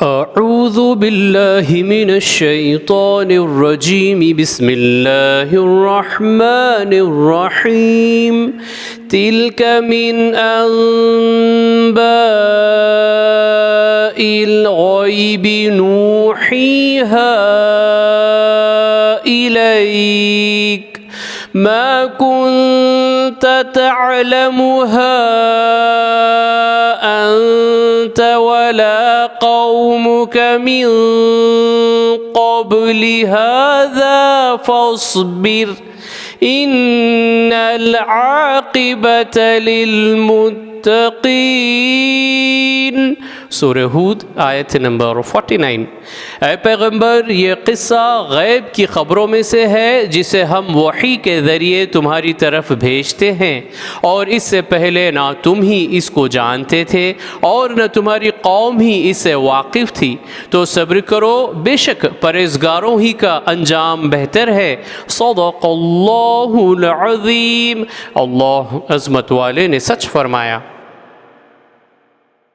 अऊज़ु बिल्लाहि मिनश शैतानिर रजीम बिस्मिल्लाहिर रहमानिर रहीम तिल्क मिन अंबाइल गैबि नूहीहा इलैक मा कुन्त तअलमुहा अंत वला कौमुक मिन क़ब्लि हाज़ा फ़स्बिर इन्नल आक़िबत लिल्मुत्तक़ीन। सूरह हूद आयत नंबर 49। ऐ पैगंबर, ये क़िस्सा गैब की ख़बरों में से है जिसे हम वही के ज़रिए तुम्हारी तरफ भेजते हैं, और इससे पहले ना तुम ही इसको जानते थे और न तुम्हारी कौम ही इससे वाकिफ़ थी। तो सब्र करो, बेशक परहेज़गारों ही का अंजाम बेहतर है। सदक़ल्लाहुल अज़ीम। अल्लाह अज़मत वाले ने सच फरमाया।